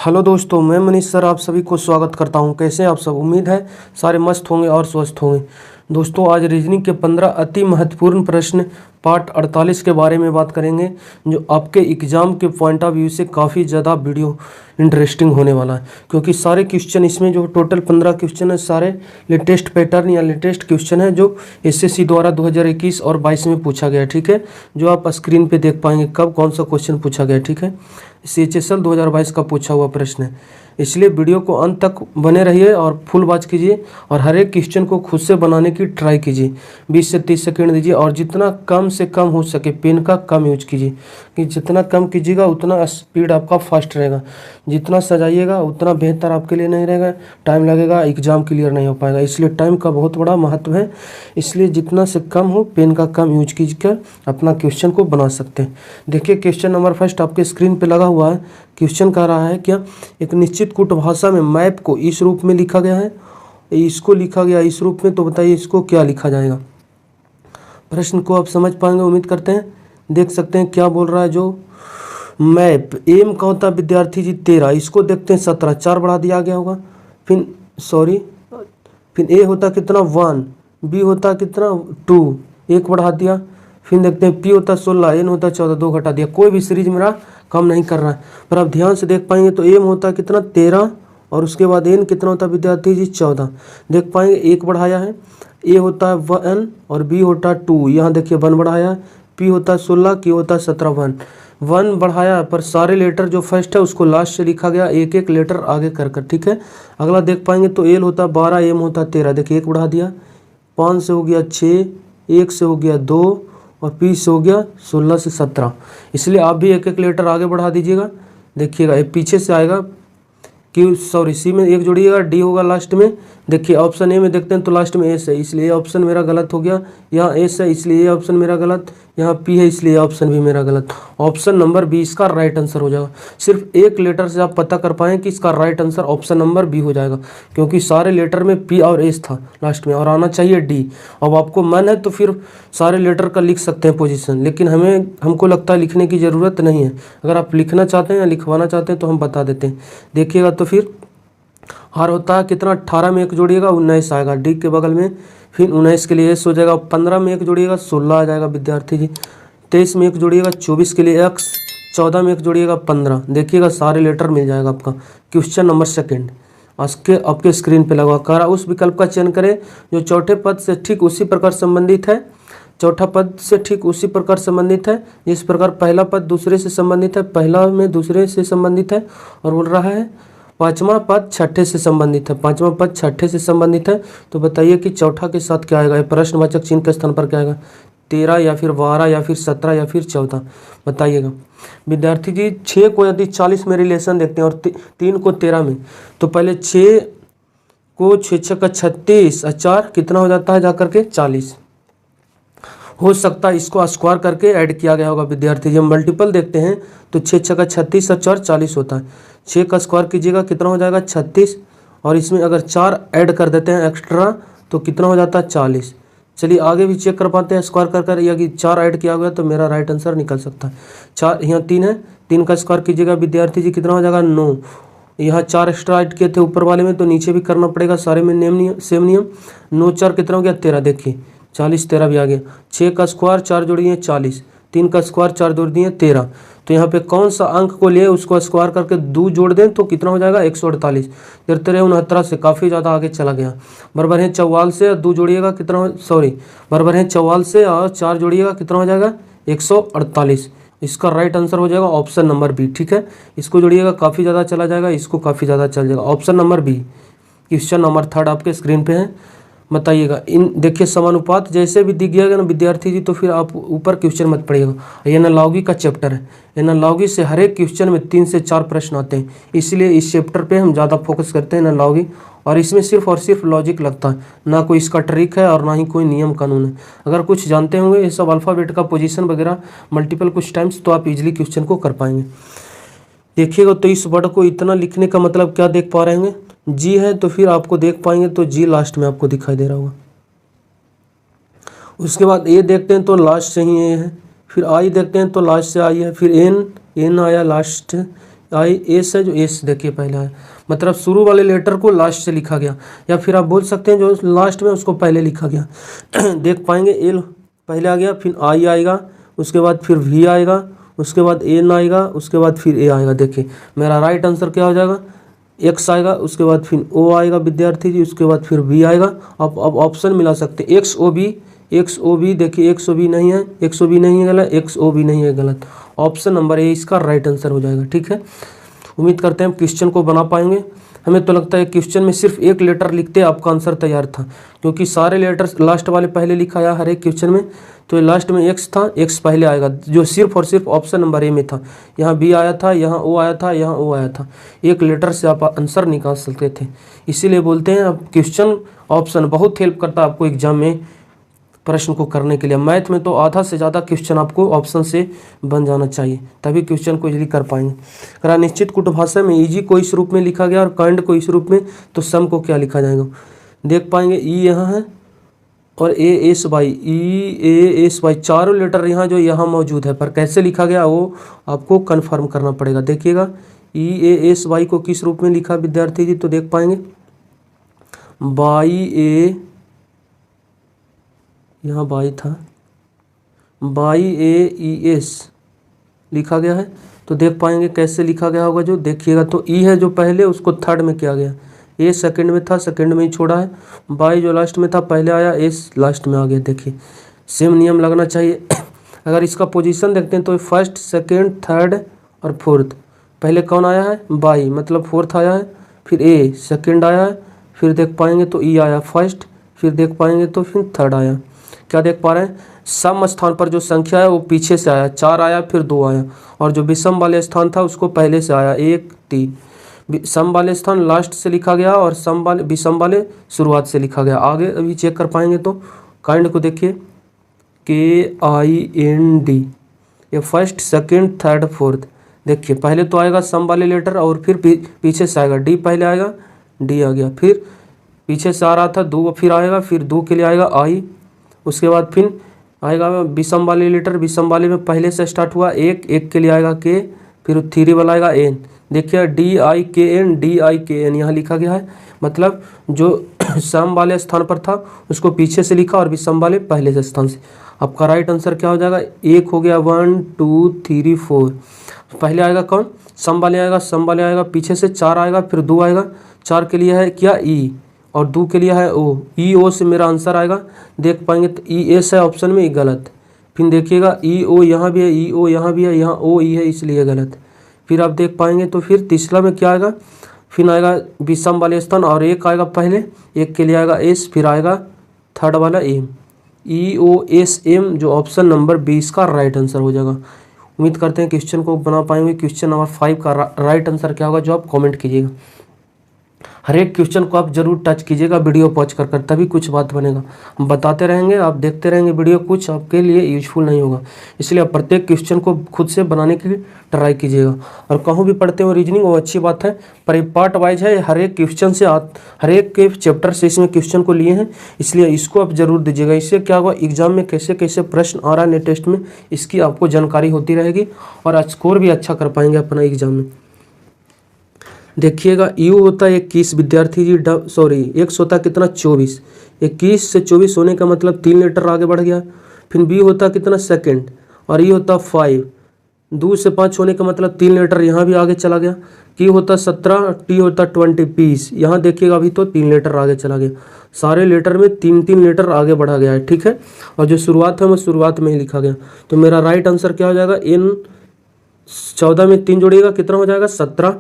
Hello दोस्तों, मैं Manish sir आप सभी को स्वागत करता हूं। कैसे हैं आप सब? उम्मीद है सारे मस्त होंगे और स्वस्थ होंगे। दोस्तों, आज रीजनिंग के 15 अति महत्वपूर्ण प्रश्न पार्ट 48 के बारे में बात करेंगे, जो आपके एग्जाम के पॉइंट ऑफ व्यू से काफ़ी ज़्यादा वीडियो इंटरेस्टिंग होने वाला है, क्योंकि सारे क्वेश्चन इसमें जो टोटल 15 क्वेश्चन है सारे लेटेस्ट पैटर्न या लेटेस्ट क्वेश्चन है जो एसएससी द्वारा 2021 और 22 में पूछा गया। ठीक है, जो आप स्क्रीन पे देख पाएंगे कब कौन सा क्वेश्चन पूछा गया। ठीक है, CHSL 2022 का पूछा हुआ प्रश्न है, इसलिए वीडियो को अंत तक बने रहिए और फुल वॉच कीजिए और हर एक क्वेश्चन को खुद से बनाने की ट्राई कीजिए। 20 से 30 सेकंड दीजिए और जितना कम से कम हो सके पेन का कम यूज कीजिए, कि जितना कम कीजिएगा उतना स्पीड आपका फास्ट रहेगा। जितना सजाइएगा उतना बेहतर आपके लिए नहीं रहेगा, टाइम लगेगा, एग्जाम क्लियर नहीं हो पाएगा। इसलिए टाइम का बहुत बड़ा महत्व है, इसलिए जितना से कम हो पेन का कम यूज कीजिए, अपना क्वेश्चन को बना सकते हैं। देखिए, क्वेश्चन नंबर फर्स्ट आपके स्क्रीन पे लगा हुआ है। क्वेश्चन कह रहा है क्या एक निश्चित कूट भाषा में मैप को इस रूप में लिखा गया है, इसको लिखा गया इस रूप में, तो बताइए इसको क्या लिखा जाएगा। प्रश्न को आप समझ पाएंगे उम्मीद करते हैं। देख सकते हैं क्या बोल रहा है। जो मैप एम का होता है विद्यार्थी जी 13, इसको देखते हैं 17, 4 बढ़ा दिया गया होगा। फिर ए होता कितना 1, बी होता कितना 2, 1 बढ़ा दिया। फिर देखते हैं पी होता 16, एन होता 14, 2 घटा दिया। कोई भी सीरीज मेरा कम नहीं कर रहा है, पर आप ध्यान से देख पाएंगे तो एम होता कितना 13 और उसके बाद एन कितना होता है विद्यार्थी जी 14। देख पाएंगे 1 बढ़ाया है। ए होता है 1 और बी होता है 2, यहाँ देखिए 1 बढ़ाया है। पी होता है 16, क्यू होता है 17, 1 बढ़ाया, पर सारे लेटर जो फर्स्ट है उसको लास्ट से लिखा गया, एक एक लेटर आगे कर कर। ठीक है, अगला देख पाएंगे तो एल होता है 12, एम होता है 13। देखिए 1 बढ़ा दिया, 5 से हो गया 6, 1 से हो गया 2 और पी से हो गया 16 से 17। इसलिए आप भी एक एक लेटर आगे बढ़ा दीजिएगा। देखिएगा ये पीछे से आएगा, सी में 1 जोड़िएगा, डी होगा लास्ट में। देखिए ऑप्शन ए में देखते हैं तो लास्ट में एस है, इसलिए ऑप्शन मेरा गलत हो गया। यहाँ एस है इसलिए ये ऑप्शन मेरा गलत, यहाँ पी है इसलिए ऑप्शन भी मेरा गलत। ऑप्शन नंबर बी इसका राइट आंसर हो जाएगा। सिर्फ एक लेटर से आप पता कर पाएँ कि इसका right answer option number B हो जाएगा, क्योंकि सारे लेटर में पी और एस था लास्ट में और आना चाहिए डी। अब आपको मन है तो फिर सारे लेटर का लिख सकते हैं पोजीशन, लेकिन हमको लगता है लिखने की ज़रूरत नहीं है। अगर आप लिखना चाहते हैं या लिखवाना चाहते हैं तो हम बता देते हैं। देखिएगा तो फिर हार होता है कितना 18 में 1 जोड़िएगा 19 आएगा डी के बगल में। फिर 19 के लिए एस हो जाएगा, 15 में 1 जोड़िएगा 16 आ जाएगा विद्यार्थी जी। 23 में 1 जोड़िएगा 24 के लिए एक्स, 14 में 1 जोड़िएगा 15। देखिएगा सारे लेटर मिल जाएगा आपका। क्वेश्चन नंबर सेकेंड आपके स्क्रीन पे लगा कह रहा उस विकल्प का चयन करें जो चौथे पद से ठीक उसी प्रकार संबंधित है। चौथा पद से ठीक उसी प्रकार संबंधित है जिस प्रकार पहला पद दूसरे से संबंधित है, पहला में दूसरे से संबंधित है। और बोल रहा है पांचवा पद छठे से संबंधित है, पांचवा पद छठे से संबंधित है। तो बताइए कि चौथा के साथ क्या आएगा, प्रश्नवाचक चिन्ह के स्थान पर क्या आएगा, 13 या फिर 12 या फिर 17 या फिर 14, बताइएगा विद्यार्थी जी। 6 को यदि 40 में रिलेशन देखते हैं और 3 को 13 में, तो पहले 6 को 6 का 36 और 4 कितना हो जाता है जाकर के 40। हो सकता है इसको स्क्वायर करके ऐड किया गया होगा विद्यार्थी। जब मल्टीपल देखते हैं तो 6 का 36 और 4 40 होता है। 6 का स्क्वायर कीजिएगा कितना हो जाएगा 36, और इसमें अगर 4 ऐड कर देते हैं एक्स्ट्रा तो कितना हो जाता है 40। चलिए आगे भी चेक कर पाते हैं स्क्वायर कर कर, या कि 4 ऐड किया गया तो मेरा राइट आंसर निकल सकता है। 4 यहाँ 3 है, 3 का स्क्वायर कीजिएगा विद्यार्थी जी कितना हो जाएगा 9। यहाँ 4 एक्स्ट्रा ऐड किए थे ऊपर वाले में तो नीचे भी करना पड़ेगा, सारे में सेम नियम। 9 4 कितना हो गया 13, देखिए 40 13 भी आ गया। 6 का स्क्वायर 4 जोड़िए 40, 3 का स्क्वायर 4 जोड़ दिए 13। तो यहाँ पे कौन सा अंक को लिए उसको स्क्वायर करके 2 जोड़ दें तो कितना हो जाएगा 148। 13 69 से काफ़ी ज़्यादा आगे चला गया। बराबर है 44 से और 2 जोड़िएगा कितना बराबर है 44 से और 4 जोड़िएगा कितना हो जाएगा 148। इसका राइट आंसर हो जाएगा ऑप्शन नंबर बी। ठीक है, इसको जोड़िएगा काफ़ी ज़्यादा चला जाएगा, इसको काफ़ी ज़्यादा चल जाएगा, option number B. Question number 3 आपके स्क्रीन पे है, बताइएगा। इन देखिए समानुपात जैसे भी दिख गया ना विद्यार्थी जी, तो फिर आप ऊपर क्वेश्चन मत पढ़िएगा। एनालॉगी का चैप्टर है, एनालॉगी से हर एक क्वेश्चन में 3 से 4 प्रश्न आते हैं, इसलिए इस चैप्टर पे हम ज़्यादा फोकस करते हैं एनालॉगी। और इसमें सिर्फ और सिर्फ लॉजिक लगता है, ना कोई इसका ट्रिक है और ना ही कोई नियम कानून है। अगर कुछ जानते होंगे ये सब अल्फ़ाबेट का पोजीशन वगैरह मल्टीपल कुछ टाइम्स, तो आप इजीली क्वेश्चन को कर पाएंगे। देखिएगा तो इस वर्ड को इतना लिखने का मतलब क्या देख पा रहे होंगे, जी है तो फिर आपको देख पाएंगे तो जी लास्ट में आपको दिखाई दे रहा होगा। उसके बाद ए देखते हैं तो लास्ट से ही ए है, फिर आई देखते हैं तो लास्ट से आई है, फिर एन आया लास्ट, आई एस है, जो एस देखिए पहला है, मतलब शुरू वाले लेटर को लास्ट से लिखा गया, या फिर आप बोल सकते हैं जो लास्ट में उसको पहले लिखा गया। देख पाएंगे एल पहले आ गया, फिर आई आएगा, उसके बाद फिर वी आएगा, उसके बाद एन आएगा, उसके बाद फिर ए आएगा। देखिए मेरा राइट आंसर क्या हो जाएगा, एक्स आएगा, उसके बाद फिर ओ आएगा विद्यार्थी जी, उसके बाद फिर बी आएगा। अब ऑप्शन मिला सकते हैं एक्स ओ बी, देखिए एक्स ओ बी नहीं है, एक्स ओ बी नहीं है गलत, एक्स ओ बी नहीं है गलत, ऑप्शन नंबर ए इसका राइट आंसर हो जाएगा। ठीक है, उम्मीद करते हैं हम क्वेश्चन को बना पाएंगे। हमें तो लगता है क्वेश्चन में सिर्फ एक लेटर लिखते आपका आंसर तैयार था, क्योंकि सारे लेटर्स लास्ट वाले पहले लिखा आया हर एक क्वेश्चन में, तो लास्ट में एक्स था, एक्स पहले आएगा, जो सिर्फ और सिर्फ ऑप्शन नंबर ए में था। यहाँ बी आया था, यहाँ ओ आया था, यहाँ ओ आया था, एक लेटर से आप आंसर निकाल सकते थे। इसीलिए बोलते हैं अब क्वेश्चन ऑप्शन बहुत हेल्प करता है आपको एग्जाम में प्रश्न को करने के लिए। मैथ में तो आधा से ज़्यादा क्वेश्चन आपको ऑप्शन से बन जाना चाहिए, तभी क्वेश्चन को इजीली कर पाएंगे। अगर अनिश्चित कूट भाषा में ईजी को इस रूप में लिखा गया और काइंड को इस रूप में, तो सम को क्या लिखा जाएगा। देख पाएंगे ई यहाँ है और A S Y, E A S Y, चारों लेटर यहाँ जो यहाँ मौजूद है, पर कैसे लिखा गया वो आपको कन्फर्म करना पड़ेगा। देखिएगा ई ए एस वाई को किस रूप में लिखा विद्यार्थी जी, तो देख पाएंगे बाई ए, यहाँ बाई था, बाई ए ई एस लिखा गया है। तो देख पाएंगे कैसे लिखा गया होगा, जो देखिएगा तो ई है जो पहले, उसको थर्ड में किया गया, ए सेकंड में था, सेकंड में ही छोड़ा है, बाई जो लास्ट में था पहले आया, एस लास्ट में आ गया। देखिए सेम नियम लगना चाहिए। अगर इसका पोजीशन देखते हैं तो फर्स्ट, सेकंड, थर्ड और फोर्थ, पहले कौन आया है, बाई, मतलब फोर्थ आया है, फिर ए सेकंड आया है, फिर देख पाएंगे तो ई आया फर्स्ट, फिर देख पाएंगे तो फिर थर्ड आया। क्या देख पा रहे हैं, सम स्थान पर जो संख्या है वो पीछे से आया, 4 आया फिर 2 आया, और जो विषम वाले स्थान था उसको पहले से आया 1 3। सम वाले स्थान लास्ट से लिखा गया और विषम वाले शुरुआत से लिखा गया। आगे अभी चेक कर पाएंगे तो काइंड को देखिए KIND, ये फर्स्ट, सेकंड, थर्ड, फोर्थ। देखिए पहले तो आएगा सम वाले लेटर और फिर पीछे से आएगा, डी पहले आएगा, डी आ गया, फिर पीछे से आ रहा था दो, फिर आएगा, फिर दो के लिए आएगा आई, उसके बाद फिर आएगा विषम वाले लेटर, विषम वाले में पहले से स्टार्ट हुआ एक, एक के लिए आएगा के, फिर थ्री वाला आएगा एन। देखिए DIKN, DIKN यहाँ लिखा गया है, मतलब जो सम वाले स्थान पर था उसको पीछे से लिखा और विषम वाले पहले से स्थान से। आपका राइट आंसर क्या हो जाएगा, एक हो गया 1 2 3 4। पहले आएगा कौन, सम वाले आएगा, सम वाले आएगा पीछे से, 4 आएगा, फिर 2 आएगा, 4 के लिए है क्या ई, और 2 के लिए है ओ, ई ओ से मेरा आंसर आएगा। देख पाएंगे तो ई एस है ऑप्शन में, गलत। फिर देखिएगा ई ओ यहाँ भी है, ई ओ यहाँ भी है, यहाँ ओ ई है इसलिए गलत। फिर आप देख पाएंगे तो फिर तीसरा में क्या आएगा, फिर आएगा विषम वाले स्थान और एक आएगा पहले, एक के लिए आएगा एस, फिर आएगा थर्ड वाला एम, EOSM, जो ऑप्शन नंबर 20 का राइट आंसर हो जाएगा। उम्मीद करते हैं क्वेश्चन को बना पाएंगे। क्वेश्चन नंबर 5 का राइट आंसर क्या होगा, जो आप कमेंट कीजिएगा। हर एक क्वेश्चन को आप जरूर टच कीजिएगा वीडियो पॉज कर, तभी कुछ बात बनेगा। हम बताते रहेंगे, आप देखते रहेंगे वीडियो, कुछ आपके लिए यूजफुल नहीं होगा। इसलिए आप प्रत्येक क्वेश्चन को खुद से बनाने की ट्राई कीजिएगा। और कहूँ भी पढ़ते हो रीजनिंग, वो अच्छी बात है, पर ये पार्ट वाइज है, हर एक क्वेश्चन से हर एक के चैप्टर से इसमें क्वेश्चन को लिए हैं, इसलिए इसको आप जरूर दीजिएगा। इससे क्या होगा, एग्जाम में कैसे कैसे प्रश्न आ रहा है टेस्ट में, इसकी आपको जानकारी होती रहेगी और स्कोर भी अच्छा कर पाएंगे अपना एग्जाम में। देखिएगा यू होता है 21 विद्यार्थी जी, एक्स होता कितना 24, 21 से 24 होने का मतलब 3 लेटर आगे बढ़ गया। फिर बी होता कितना सेकंड, और ई होता 5, 2 से 5 होने का मतलब 3 लेटर यहाँ भी आगे चला गया। की होता 17, टी होता 20 20, यहाँ देखिएगा अभी तो 3 लेटर आगे चला गया। सारे लेटर में 3 लेटर आगे बढ़ा गया है, ठीक है। और जो शुरुआत है वो शुरुआत में ही लिखा गया। तो मेरा राइट आंसर क्या हो जाएगा, इन 14 में 3 जोड़िएगा कितना हो जाएगा 17,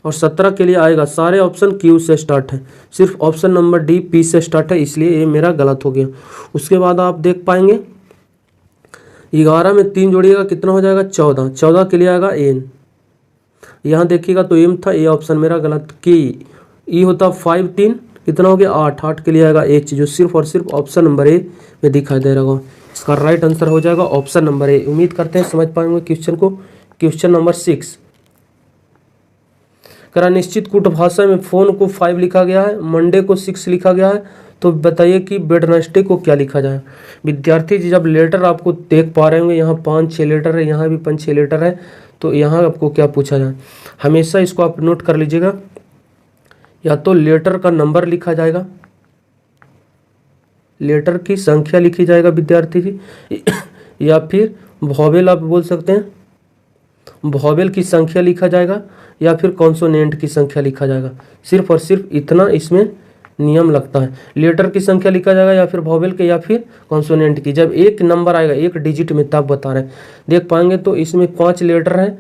और 17 के लिए आएगा सारे ऑप्शन क्यू से स्टार्ट है, सिर्फ ऑप्शन नंबर डी पी से स्टार्ट है, इसलिए ये मेरा गलत हो गया। उसके बाद आप देख पाएंगे 11 में 3 जोड़िएगा कितना हो जाएगा 14, 14 के लिए आएगा एन। यहाँ देखिएगा तो एम था, ये ऑप्शन मेरा गलत। की ई होता 5 3 कितना हो गया 8, 8 के लिए आएगा एच, जो सिर्फ और सिर्फ ऑप्शन नंबर ए में दिखाई दे रहा होगा। इसका राइट आंसर हो जाएगा ऑप्शन नंबर ए। उम्मीद करते हैं समझ पाएंगे क्वेश्चन को। क्वेश्चन नंबर 6, करा निश्चित कूट भाषा में फ़ोन को 5 लिखा गया है, मंडे को 6 लिखा गया है, तो बताइए कि वेडनेसडे को क्या लिखा जाए। विद्यार्थी जी जब लेटर आपको देख पा रहे होंगे, यहाँ 5-6 लेटर है, यहाँ भी 5-6 लेटर है, तो यहाँ आपको क्या पूछा जाए। हमेशा इसको आप नोट कर लीजिएगा, या तो लेटर का नंबर लिखा जाएगा, लेटर की संख्या लिखी जाएगा विद्यार्थी जी, या फिर वॉवेल आप बोल सकते हैं, वॉवेल की संख्या लिखा जाएगा, या फिर कॉन्सोनेंट की संख्या लिखा जाएगा। सिर्फ और सिर्फ इतना इसमें नियम लगता है, लेटर की संख्या लिखा जाएगा या फिर वॉवेल के या फिर कॉन्सोनेंट की। जब एक नंबर आएगा एक डिजिट में तब बता रहे हैं। देख पाएंगे तो इसमें 5 लेटर है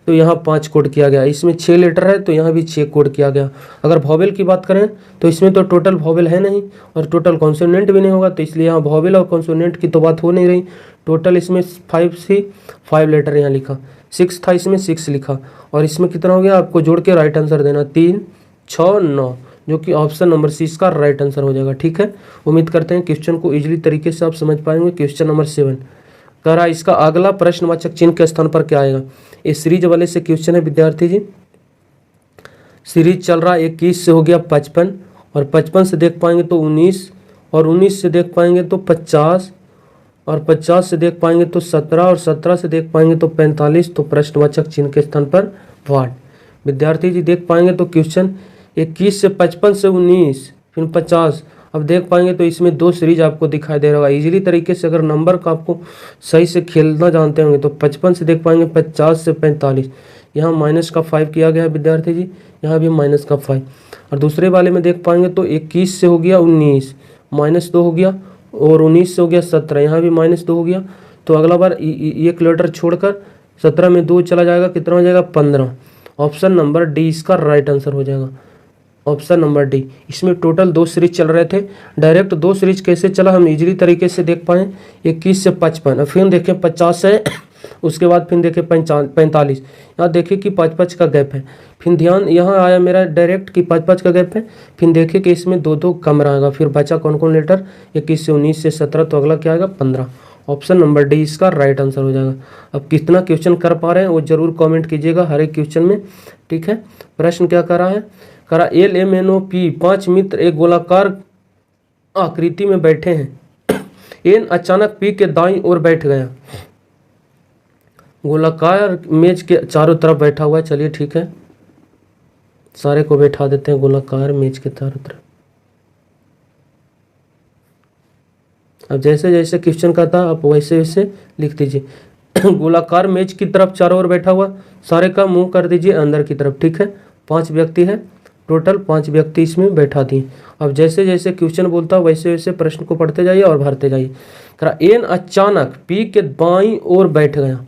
तो यहाँ 5 कोड किया गया, इसमें 6 लेटर है तो यहाँ भी 6 कोड किया गया। अगर वॉवेल की बात करें तो इसमें तो टोटल वॉवेल है नहीं और टोटल कॉन्सोनेंट भी नहीं होगा, तो इसलिए यहाँ वॉवेल और कॉन्सोनेंट की तो बात हो नहीं रही। टोटल इसमें 5 लेटर यहाँ लिखा, 6 था इसमें 6 लिखा, और इसमें कितना हो गया आपको जोड़ के राइट आंसर देना 3, 6, 9, जो कि ऑप्शन नंबर सी इसका राइट आंसर हो जाएगा। ठीक है, उम्मीद करते हैं क्वेश्चन को इजीली तरीके से आप समझ पाएंगे। क्वेश्चन नंबर 7 कह रहा है इसका अगला प्रश्नवाचक चिन्ह के स्थान पर क्या आएगा। ये सीरीज वाले से क्वेश्चन है विद्यार्थी जी। सीरीज चल रहा है 21 से हो गया 55, और 55 से देख पाएंगे तो 19, और 19 से देख पाएंगे तो 50, और 50 से देख पाएंगे तो 17, और 17 से देख पाएंगे तो 45। तो प्रश्नवाचक चिन्ह के स्थान पर वाट। विद्यार्थी जी देख पाएंगे तो क्वेश्चन 21 से 55 से 19 फिर 50, अब देख पाएंगे तो इसमें 2 सीरीज आपको दिखाई दे रहा होगा। इजीली तरीके से अगर नंबर का आपको सही से खेलना जानते होंगे तो 55 से देख पाएंगे 50 से 45, यहाँ माइनस का 5 किया गया है विद्यार्थी जी, यहाँ भी माइनस का 5। और दूसरे वाले में देख पाएंगे तो 21 से हो गया 19, -2 हो गया, और 19 से हो गया 17, यहाँ भी -2 हो गया। तो अगला बार एक लेटर छोड़कर 17 में 2 चला जाएगा, कितना हो जाएगा 15। ऑप्शन नंबर डी इसका राइट आंसर हो जाएगा, ऑप्शन नंबर डी। इसमें टोटल 2 सीरीज चल रहे थे, डायरेक्ट 2 सीरीज कैसे चला हम इजीली तरीके से देख पाएँ। 21 से 55, फिर देखें 50 से उसके बाद फिर देखें 45, यहाँ देखिए कि 5-5 का गैप है। फिर ध्यान यहाँ आया मेरा डायरेक्ट कि 5-5 का गैप है, फिर देखें कि इसमें 2-2 कम रहेगा। फिर बचा कौन कौन लेटर, 21 से 19 से 17, तो अगला क्या आएगा 15। ऑप्शन नंबर डी इसका राइट आंसर हो जाएगा। अब कितना क्वेश्चन कर पा रहे हैं वो जरूर कमेंट कीजिएगा हर एक क्वेश्चन में। ठीक है, प्रश्न क्या कर रहा है, करा LMNOP 5 मित्र एक गोलाकार आकृति में बैठे हैं। एन अचानक पी के दाईं ओर बैठ गया, गोलाकार मेज के चारों तरफ बैठा हुआ है। चलिए ठीक है, सारे को बैठा देते हैं गोलाकार मेज के चारों तरफ। अब जैसे जैसे क्वेश्चन का था आप वैसे वैसे लिख दीजिए। गोलाकार मेज की तरफ चारों ओर बैठा हुआ, सारे का मुंह कर दीजिए अंदर की तरफ। ठीक है, 5 व्यक्ति है, टोटल 5 व्यक्ति इसमें बैठा दिए। अब जैसे जैसे क्वेश्चन बोलता वैसे वैसे प्रश्न को पढ़ते जाइए और भरते जाइए। करा एन अचानक पी के बाईं ओर बैठ गया।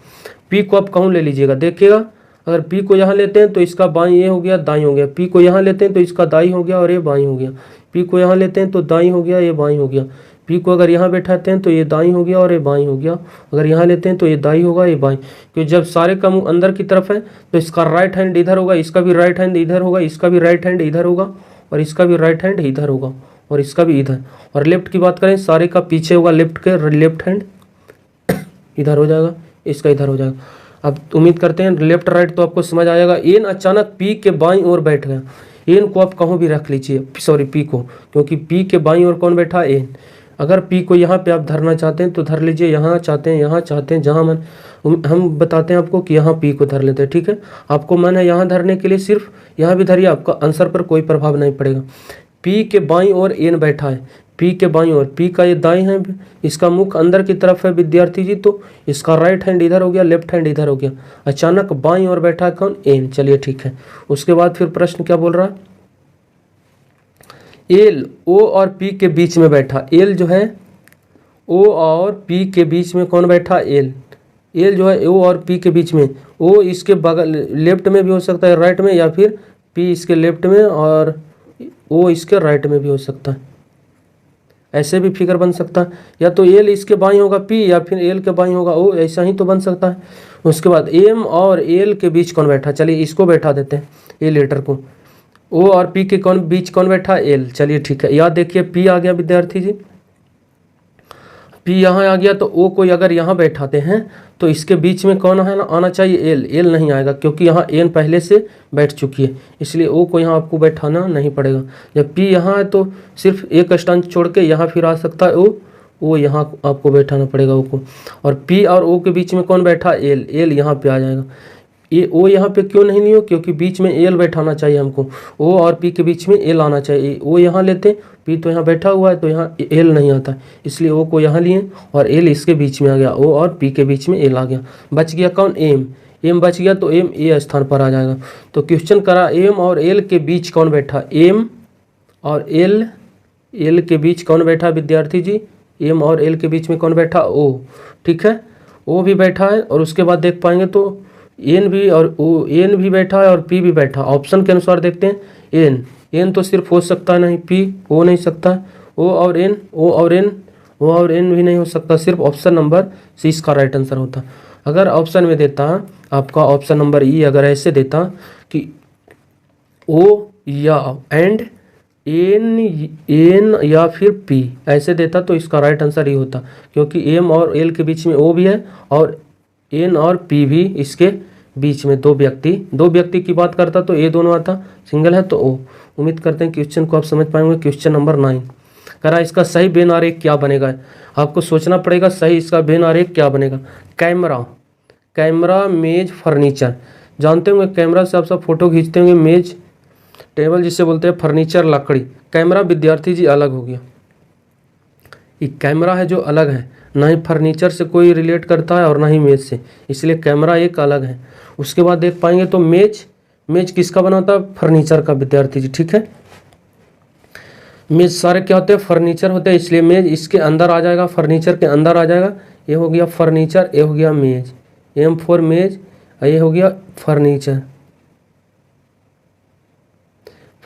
पी को आप कहूँ ले लीजिएगा, देखिएगा अगर पी को यहाँ लेते हैं तो इसका बाईं ये हो गया, दाईं हो गया। पी को यहाँ लेते हैं तो इसका दाईं हो गया और ये बाईं हो गया। पी को यहाँ लेते हैं तो दाईं हो गया, ये बाईं हो गया। पी को अगर यहाँ बैठाते हैं तो ये दाईं हो गया और ये बाईं हो गया। अगर यहाँ लेते हैं तो ये दाईं होगा, ये बाईं। क्योंकि जब सारे का मुंह अंदर की तरफ है तो इसका राइट हैंड इधर होगा, इसका भी राइट हैंड इधर होगा, इसका भी राइट हैंड इधर होगा, और इसका भी राइट हैंड इधर होगा, और इसका भी इधर। और लेफ्ट की बात करें सारे का पीछे होगा, लेफ्ट के लेफ्ट हैंड इधर हो जाएगा, इसका इधर हो जाएगा। अब उम्मीद करते हैं लेफ्ट राइट तो आपको समझ आएगा। एन अचानक पी के बाईं ओर बैठ गया। एन को आप कहूँ भी रख लीजिए, सॉरी पी को, क्योंकि पी के बाईं ओर कौन बैठा, एन। अगर पी को यहाँ पे आप धरना चाहते हैं तो धर लीजिए, यहाँ चाहते हैं यहाँ चाहते हैं, जहाँ मन हम बताते हैं आपको कि यहाँ पी को धर लेते हैं। ठीक है, आपको मन है यहाँ धरने के लिए सिर्फ यहाँ भी धरिए, आपका आंसर पर कोई प्रभाव नहीं पड़ेगा। पी के बाईं ओर एन बैठा है, पी के बाईं ओर, पी का ये दाईं है, इसका मुख अंदर की तरफ है विद्यार्थी जी, तो इसका राइट हैंड इधर हो गया, लेफ्ट हैंड इधर हो गया। अचानक बाईं ओर बैठा है कौन, एन। चलिए ठीक है, उसके बाद फिर प्रश्न क्या बोल रहा है, एल ओ और पी के बीच में बैठा। एल जो है ओ और पी के बीच में कौन बैठा, एल। एल जो है ओ और पी के बीच में, ओ इसके बगल लेफ्ट में भी हो सकता है राइट में, या फिर पी इसके लेफ्ट में और ओ इसके राइट में भी हो सकता है। ऐसे भी फिगर बन सकता है, या तो एल इसके बाईं होगा पी, या फिर एल के बाईं होगा ओ, ऐसा ही तो बन सकता है। उसके बाद एम और एल के बीच कौन बैठा, चलिए इसको बैठा देते हैं, ए लेटर को। ओ और पी के बीच कौन बैठा, एल। चलिए ठीक है, याद देखिए पी आ गया विद्यार्थी जी। P यहाँ आ गया तो O को अगर यहाँ बैठाते हैं तो इसके बीच में कौन है ना आना चाहिए L। L नहीं आएगा क्योंकि यहाँ N पहले से बैठ चुकी है, इसलिए O को यहाँ आपको बैठाना नहीं पड़ेगा। जब P यहाँ है तो सिर्फ एक स्टैंड छोड़ के यहाँ फिर आ सकता है O यहाँ आपको बैठाना पड़ेगा O को। और P और O के बीच में कौन बैठा L। L यहाँ पे आ जाएगा। ये O यहाँ पे क्यों नहीं लियो, क्योंकि बीच में L बैठाना चाहिए हमको। O और P के बीच में L आना चाहिए। O यहाँ लेते, P तो यहाँ बैठा हुआ है तो यहाँ L नहीं आता, इसलिए O को यहाँ लिए और L इसके बीच में आ गया। O और P के बीच में L आ गया। बच गया कौन M। M बच गया तो M A स्थान पर आ जाएगा। तो क्वेश्चन करा M और L के बीच कौन बैठा। M और L के बीच कौन बैठा विद्यार्थी जी। M और L के बीच में कौन बैठा O। ठीक है, O भी बैठा है। और उसके बाद देख पाएंगे तो N भी बैठा है और P भी बैठा। ऑप्शन के अनुसार देखते हैं N तो सिर्फ हो सकता है नहीं, P हो नहीं सकता है, O और N भी नहीं हो सकता। सिर्फ ऑप्शन नंबर सी इसका राइट आंसर होता। अगर ऑप्शन में देता आपका ऑप्शन नंबर ई, अगर ऐसे देता कि O या एंड N या फिर P ऐसे देता तो इसका राइट आंसर ये होता, क्योंकि M और L के बीच में O भी है और N और P भी इसके बीच में दो व्यक्ति की बात करता तो ये दोनों आता, सिंगल है तो O। उम्मीद करते हैं क्वेश्चन को आप समझ पाएंगे। क्वेश्चन नंबर 9 करा इसका सही बेन आरेख क्या बनेगा। आपको सोचना पड़ेगा सही इसका बेन आरेख क्या बनेगा। कैमरा मेज फर्नीचर, जानते होंगे कैमरा से आप सब फोटो खींचते होंगे। मेज टेबल जिसे बोलते हैं, फर्नीचर लकड़ी। कैमरा विद्यार्थी जी अलग हो गया, ये कैमरा है जो अलग है, ना ही फर्नीचर से कोई रिलेट करता है और ना ही मेज से, इसलिए कैमरा एक अलग है। उसके बाद देख पाएंगे तो मेज किसका बना होता है, फर्नीचर का विद्यार्थी जी। ठीक है, मेज सारे क्या होते हैं, फर्नीचर होते हैं, इसलिए मेज इसके अंदर आ जाएगा, फर्नीचर के अंदर आ जाएगा। ये हो गया फर्नीचर, ये हो गया मेज, M फॉर मेज, ये हो गया फर्नीचर।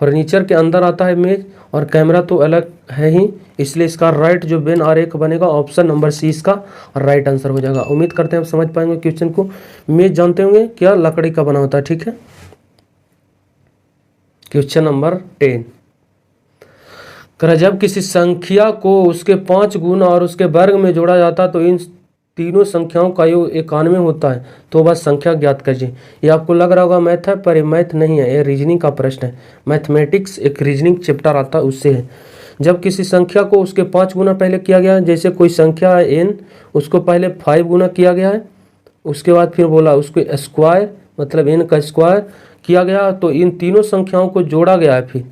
फर्नीचर के अंदर आता है मेज और कैमरा तो अलग है ही, इसलिए इसका राइट जो बेन आरेख बनेगा ऑप्शन नंबर सी इसका राइट आंसर हो जाएगा। उम्मीद करते हैं आप समझ पाएंगे क्वेश्चन को। मेज जानते होंगे क्या लकड़ी का बना होता है। ठीक है, क्वेश्चन नंबर 10 जब किसी संख्या को उसके 5 गुना और उसके वर्ग में जोड़ा जाता तो इन तीनों संख्याओं का योग 91 होता है, तो बस संख्या ज्ञात कीजिए। ये आपको लग रहा होगा मैथ है, पर ये मैथ नहीं है, ये रीजनिंग का प्रश्न है। मैथमेटिक्स एक रीजनिंग चैप्टर आता है उससे है। जब किसी संख्या को उसके 5 गुना पहले किया गया है, जैसे कोई संख्या है n, उसको पहले 5 गुना किया गया है, उसके बाद फिर बोला उसको स्क्वायर मतलब n का स्क्वायर किया गया, तो इन तीनों संख्याओं को जोड़ा गया है। फिर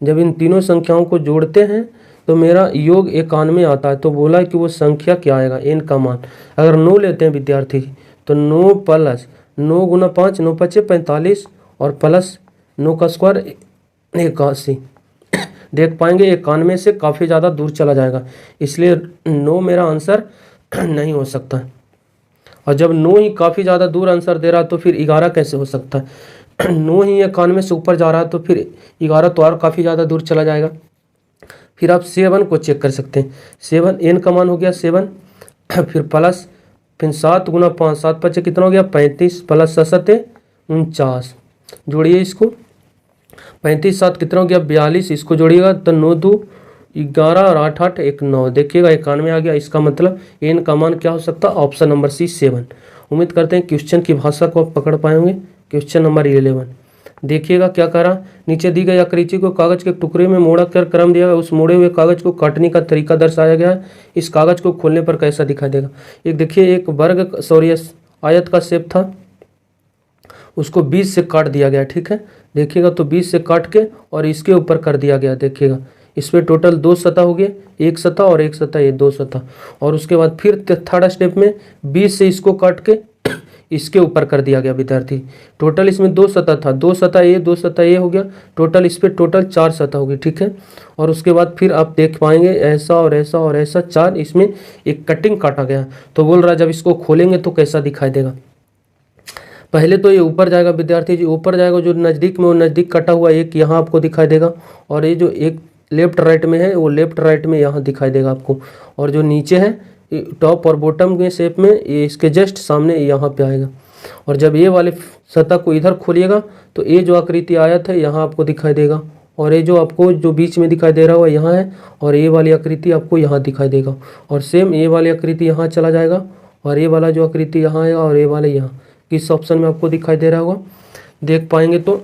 जब इन तीनों संख्याओं को जोड़ते हैं तो मेरा योग 91 आता है, तो बोला कि वो संख्या क्या आएगा, n का मान। अगर 9 लेते हैं विद्यार्थी तो 9 प्लस 9 गुना 5, 9 पचे 45 और प्लस 9 का स्क्वायर 81। देख पाएंगे 91 से काफ़ी ज़्यादा दूर चला जाएगा, इसलिए 9 मेरा आंसर नहीं हो सकता। और जब 9 ही काफ़ी ज़्यादा दूर आंसर दे रहा तो फिर 11 कैसे हो सकता है। 9 ही 91 से ऊपर जा रहा है तो फिर 11 तो और काफ़ी ज़्यादा दूर चला जाएगा। फिर आप 7 को चेक कर सकते हैं। 7 n का मान हो गया 7, फिर प्लस फिर 7 गुना 5, 7 पचे कितना हो गया 35, प्लस 7 49, जोड़िए इसको। 35 7 कितना हो गया 42, इसको जोड़िएगा तो 9 2 11 और 8 8 1 9। देखिएगा 91 आ गया, इसका मतलब n का मान क्या हो सकता है, ऑप्शन नंबर सी 7। उम्मीद करते हैं क्वेश्चन की भाषा को आप पकड़ पाएंगे। क्वेश्चन नंबर 11 देखिएगा क्या करा। नीचे दी गई आकृति को कागज के टुकड़े में मोड़ा कर क्रम दिया गया, उस मोड़े हुए कागज को काटने का तरीका दर्शाया गया है। इस कागज को खोलने पर कैसा दिखाई देगा। एक देखिए एक आयत का शेप था, उसको 20 से काट दिया गया। ठीक है, देखिएगा तो 20 से काट के और इसके ऊपर कर दिया गया। देखिएगा इसमें टोटल 2 सतह हो गए, एक सतह और एक सतह, ये 2 सतह। और उसके बाद फिर थर्ड स्टेप में 20 से इसको काट के इसके ऊपर कर दिया गया विद्यार्थी। टोटल इसमें 2 सतह था, 2 सतह ये 2 सतह ये हो गया, टोटल इस पर टोटल 4 सतह होगी। ठीक है, और उसके बाद फिर आप देख पाएंगे ऐसा और ऐसा और ऐसा 4, इसमें एक कटिंग काटा गया। तो बोल रहा है जब इसको खोलेंगे तो कैसा दिखाई देगा। पहले तो ये ऊपर जाएगा विद्यार्थी जी, ऊपर जाएगा, जो नज़दीक में वो नज़दीक कटा हुआ एक यहाँ आपको दिखाई देगा, और ये जो एक लेफ्ट राइट में है वो लेफ्ट राइट में यहाँ दिखाई देगा आपको, और जो नीचे है टॉप और बॉटम के शेप में ये इसके जस्ट सामने यहाँ पे आएगा। और जब ये वाले सतह को इधर खोलिएगा तो ये जो आकृति आयत है यहाँ आपको दिखाई देगा, और ये जो आपको जो बीच में दिखाई दे रहा होगा यहाँ है, और ये वाली आकृति आपको यहाँ दिखाई देगा, और सेम ये वाली आकृति यहाँ चला जाएगा, और ये वाला जो आकृति यहाँ आएगा, और ये वाला यहाँ किस ऑप्शन में आपको दिखाई दे रहा होगा देख पाएंगे। तो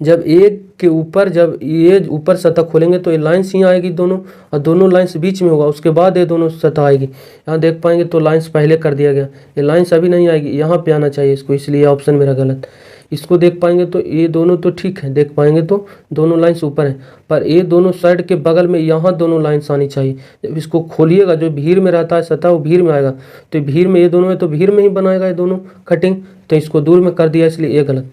जब एक के ऊपर जब ये ऊपर सतह खोलेंगे तो ये लाइन्स ही आएगी दोनों, और दोनों लाइन्स बीच में होगा, उसके बाद ये दोनों सतह आएगी। यहाँ देख पाएंगे तो लाइन्स पहले कर दिया गया, ये लाइन्स अभी नहीं आएगी, यहाँ पे आना चाहिए इसको, इसलिए ऑप्शन मेरा गलत। इसको देख पाएंगे तो ये दोनों तो ठीक है, देख पाएंगे तो दोनों लाइन्स ऊपर हैं, पर ये दोनों साइड के बगल में यहाँ दोनों लाइन्स आनी चाहिए। जब इसको खोलिएगा जो भीड़ में रहता है सतह वो भीड़ में आएगा, तो भीड़ में ये दोनों है तो भीड़ में ही बनाएगा ये दोनों कटिंग, तो इसको दूर में कर दिया इसलिए ये गलत।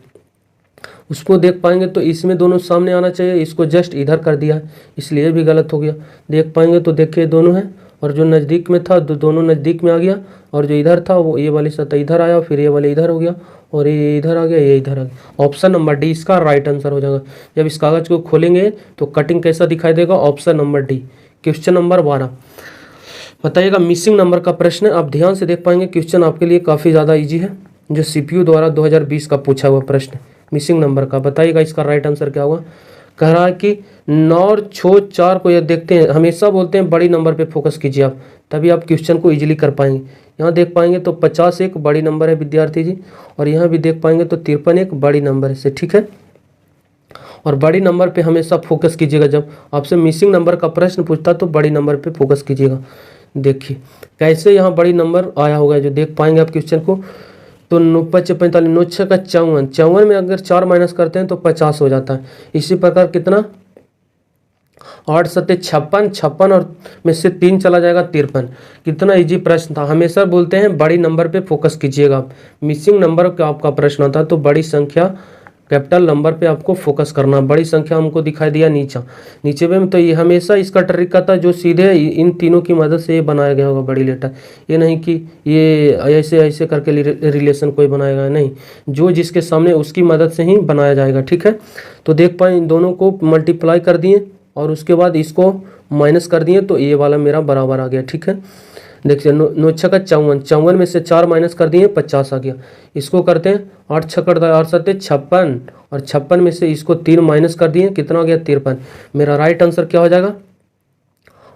उसको देख पाएंगे तो इसमें दोनों सामने आना चाहिए, इसको जस्ट इधर कर दिया है इसलिए भी गलत हो गया। देख पाएंगे तो देखिए दोनों हैं, और जो नज़दीक में था दोनों नज़दीक में आ गया, और जो इधर था वो ये वाली सतह इधर आया, फिर ये वाले इधर हो गया, और ये इधर आ गया, ये इधर आ गया। ऑप्शन नंबर डी इसका राइट आंसर हो जाएगा। जब इस कागज़ को खोलेंगे तो कटिंग कैसा दिखाई देगा, option number D. Question number 12 बताइएगा मिसिंग नंबर का प्रश्न है। आप ध्यान से देख पाएंगे, क्वेश्चन आपके लिए काफ़ी ज़्यादा ईजी है, जो CPU द्वारा 2020 का पूछा हुआ प्रश्न मिसिंग नंबर का। बताइएगा इसका राइट आंसर क्या होगा। कह रहा है कि 9 और 6 4 को ये देखते हैं, हमेशा बोलते हैं बड़ी नंबर पे फोकस कीजिए आप, तभी आप क्वेश्चन को इजीली कर पाएंगे। यहाँ देख पाएंगे तो 50 एक बड़ी नंबर है विद्यार्थी जी, और यहाँ भी देख पाएंगे तो 53 एक बड़ी नंबर है, ठीक है। और बड़ी नंबर पे हमेशा फोकस कीजिएगा, जब आपसे मिसिंग नंबर का प्रश्न पूछता तो बड़ी नंबर पे फोकस कीजिएगा। देखिए कैसे यहाँ बड़ी नंबर आया होगा, जो देख पाएंगे आप क्वेश्चन को। तो 9 45 9 6 का 54, 54 में अगर 4 माइनस करते हैं तो 50 हो जाता है। इसी प्रकार कितना 8 7 56, 56 और में से 3 चला जाएगा 53। कितना इजी प्रश्न था। हमेशा बोलते हैं बड़ी नंबर पे फोकस कीजिएगा आप, मिसिंग नंबर का आपका प्रश्न आता है तो बड़ी संख्या कैपिटल नंबर पे आपको फोकस करना। बड़ी संख्या हमको दिखाई दिया नीचे में, तो ये हमेशा इसका ट्रिक आता है जो सीधे इन तीनों की मदद से ये बनाया गया होगा बड़ी लेटर। ये नहीं कि ये ऐसे ऐसे करके रिलेशन कोई बनाएगा, नहीं, जो जिसके सामने उसकी मदद से ही बनाया जाएगा, ठीक है। तो देख पाए इन दोनों को मल्टीप्लाई कर दिए और उसके बाद इसको माइनस कर दिए, तो ये वाला मेरा बराबर आ गया, ठीक है। देखिए 9 6 का 54, 54 में से 4 माइनस कर दिए 50 आ गया। इसको करते हैं 8 6 8 7 56, और 56 में से इसको 3 माइनस कर दिए, कितना हो गया 53। मेरा राइट आंसर क्या हो जाएगा,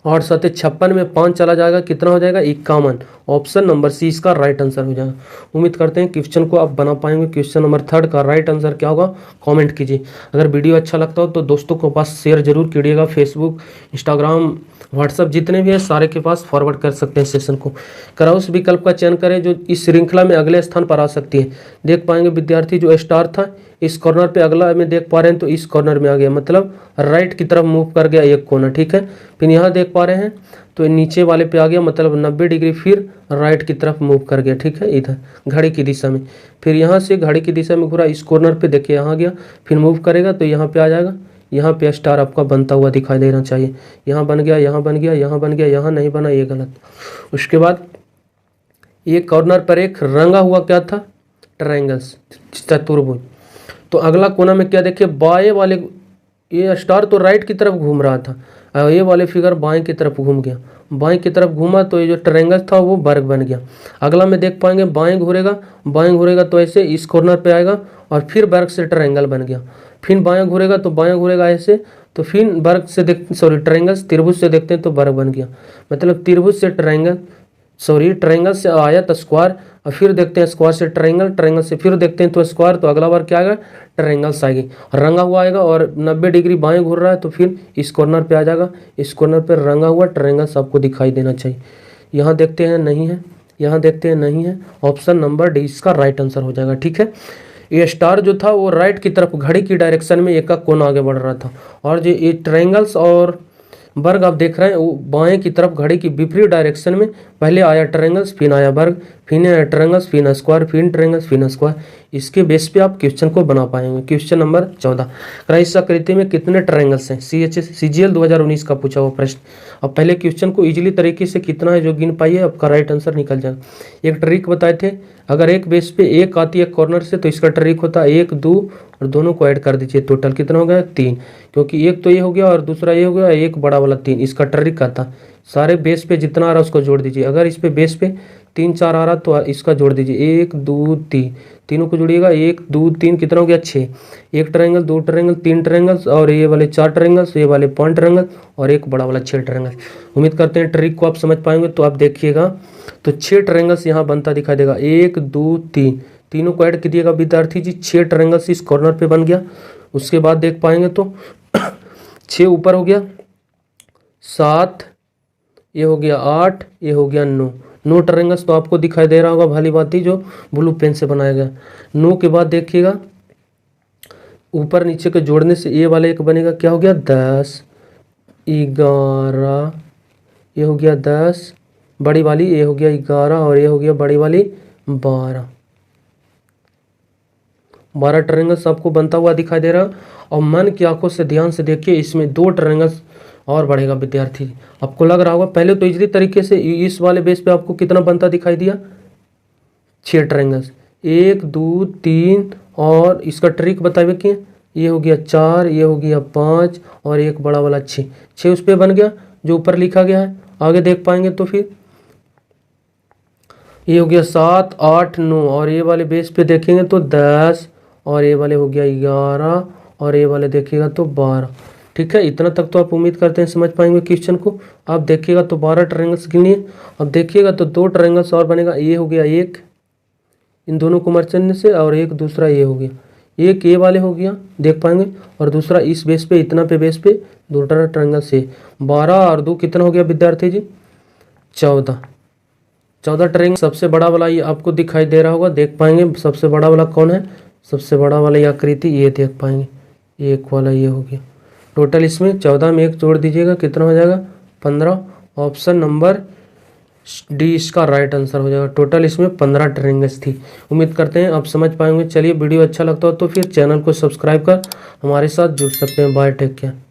8 7 56 में 5 चला जाएगा, कितना हो जाएगा 51। ऑप्शन नंबर सी इसका राइट आंसर हो जाएगा। उम्मीद करते हैं क्वेश्चन को आप बना पाएंगे। क्वेश्चन नंबर 3 का राइट आंसर क्या होगा कमेंट कीजिए। अगर वीडियो अच्छा लगता हो तो दोस्तों के पास शेयर जरूर कीजिएगा, फेसबुक इंस्टाग्राम व्हाट्सअप जितने भी है सारे के पास फॉरवर्ड कर सकते हैं सेशन को। कराउस विकल्प का चयन करें जो इस श्रृंखला में अगले स्थान पर आ सकती है। देख पाएंगे विद्यार्थी जो स्टार था इस कॉर्नर पे अगला में देख पा रहे हैं, तो इस कॉर्नर में आ गया, मतलब राइट की तरफ मूव कर गया एक कोना, ठीक है। फिर यहाँ देख पा रहे हैं तो नीचे वाले पे आ गया, मतलब 90 डिग्री फिर राइट की तरफ मूव कर गया, ठीक है, इधर घड़ी की दिशा में। फिर यहाँ से घड़ी की दिशा में घूरा, इस कॉर्नर पे देखिए यहाँ गया, फिर मूव करेगा तो यहाँ पे आ जाएगा। यहाँ पे स्टार आपका बनता हुआ दिखाई देना चाहिए। यहाँ बन गया, यहाँ बन गया, यहाँ बन गया, यहाँ नहीं बना, ये गलत। उसके बाद ये कॉर्नर पर एक रंगा हुआ क्या था, ट्रायंगल्स, चतुर्भुज। तो अगला कोना में क्या देखिए, बाएं वाले ये स्टार तो राइट की तरफ घूम रहा था, और ये वाले फिगर बाएं की तरफ घूम गया। बाएं की तरफ घूमा तो ये जो ट्रायंगल था वो वर्ग बन गया। अगला में देख पाएंगे बाएं घूरेगा तो ऐसे इस कॉर्नर पे आएगा और फिर वर्ग से ट्रायंगल बन गया। फिर बाएं घूरेगा ऐसे, तो फिर वर्ग से ट्रायंगल त्रिभुज से देखते हैं तो वर्ग बन गया, मतलब त्रिभुज से ट्रायंगल से आयत स्क्वायर, और फिर देखते हैं स्क्वायर से ट्रायंगल से फिर देखते हैं तो स्क्वायर, तो अगला बार क्या आएगा ट्रायंगल्स आएगी, रंगा हुआ आएगा और 90 डिग्री बाएं घूर रहा है तो फिर इस कॉर्नर पे आ जाएगा। इस कॉर्नर पे रंगा हुआ ट्रायंगल्स आपको दिखाई देना चाहिए। यहाँ देखते हैं नहीं है, यहाँ देखते हैं नहीं है। ऑप्शन नंबर डी इसका राइट आंसर हो जाएगा, ठीक है। ये स्टार जो था वो राइट की तरफ घड़ी की डायरेक्शन में एक का कोना आगे बढ़ रहा था, और जो ये ट्रायंगल्स और वर्ग आप देख रहे हैं वो बाएं की तरफ घड़ी की विपरीत डायरेक्शन में, पहले आया ट्रायंगल्स फिर आया वर्ग, फिर आया ट्रायंगल्स फिर स्क्वायर, फिर ट्रायंगल्स फिर स्क्वायर। इसके बेस पे आप क्वेश्चन को बना पाएंगे। क्वेश्चन नंबर 14, इस आकृति में कितने ट्रायंगल्स हैं, CGL 2019 का पूछा हुआ प्रश्न। अब पहले क्वेश्चन को इजीली तरीके से कितना है जो गिन पाइए, आपका राइट आंसर निकल जाएगा। एक ट्रिक बताए थे, अगर एक बेस पे एक आती है कॉर्नर से तो इसका ट्रिक होता है 1 2 और दोनों को ऐड कर दीजिए, टोटल कितना हो गया 3, क्योंकि एक तो ये हो गया और दूसरा ये हो गया, एक बड़ा वाला 3। इसका ट्रिक का था सारे बेस पे जितना आ रहा है उसको जोड़ दीजिए। अगर इस पे बेस पे 3 4 आ रहा तो इसका जोड़ दीजिए, 1 2 3, तीनों को जोड़िएगा, 1 2 3 कितना हो गया 6। एक ट्रायंगल, 2 ट्रायंगल, 3 ट्रायंगल्स और ये वाले 4 ट्रायंगल्स, ये वाले 5 ट्रायंगल और एक बड़ा वाला 6 ट्रायंगल। उम्मीद करते हैं ट्रिक को आप समझ पाएंगे। तो आप देखिएगा तो 6 ट्रायंगल्स यहाँ बनता दिखाई देगा, 1 2 3, तीनों को ऐड कीजिएगा विद्यार्थी जी, 6 ट्रायंगल्स इस कॉर्नर पे बन गया। उसके बाद देख पाएंगे तो 6 ऊपर हो गया, 7, ये हो गया 8, ये हो गया 9 ट्रायंगल्स तो आपको दिखाई दे रहा होगा भली बात ही, जो ब्लू पेन से बनाया गया। 9 के बाद देखिएगा ऊपर नीचे के जोड़ने से ये वाला एक बनेगा, क्या हो गया 10 11, ये हो गया 10 बड़ी वाली, ये हो गया 11 और ये हो गया बड़ी वाली 12 ट्रायंगल्स आपको बनता हुआ दिखाई दे रहा। और मन की आंखों से ध्यान से देखिए, इसमें 2 ट्रायंगल्स और बढ़ेगा विद्यार्थी। आपको लग रहा होगा पहले तो इजली तरीके से इस वाले बेस पे आपको कितना बनता दिखाई दिया, 6 ट्रायंगल्स, 1 2 3 और इसका ट्रिक बताइए कि ये हो गया 4, ये हो गया 5 और एक बड़ा वाला 6 उस पर बन गया जो ऊपर लिखा गया है। आगे देख पाएंगे तो फिर ये हो गया 7 8 9 और ये वाले बेस पे देखेंगे तो 10 और ये वाले हो गया 11 और ये वाले देखिएगा तो 12। ठीक है, इतना तक तो आप उम्मीद करते हैं समझ पाएंगे क्वेश्चन को। आप देखिएगा तो 12 ट्रायंगल्स गिनिए। अब देखिएगा तो 2 ट्रायंगल्स और बनेगा, ये हो गया 1 इन दोनों को मर्चने से और एक दूसरा ये हो गया, एक ये वाले हो गया देख पाएंगे और दूसरा इस बेस पे, इतना पे बेस पे 2 ट्रायंगल से 12 और 2 कितना हो गया विद्यार्थी जी 14 ट्रायंगल। सबसे बड़ा वाला ये आपको दिखाई दे रहा होगा, देख पाएंगे सबसे बड़ा वाला कौन है, सबसे बड़ा वाला ये आकृति ये देख पाएंगे, एक वाला ये हो गया। टोटल इसमें 14 में 1 जोड़ दीजिएगा कितना हो जाएगा 15। ऑप्शन नंबर डी इसका राइट आंसर हो जाएगा। टोटल इसमें 15 ट्रायंगल्स थी। उम्मीद करते हैं आप समझ पाएंगे। चलिए वीडियो अच्छा लगता हो तो फिर चैनल को सब्सक्राइब कर हमारे साथ जुड़ सकते हैं। Bye, take care.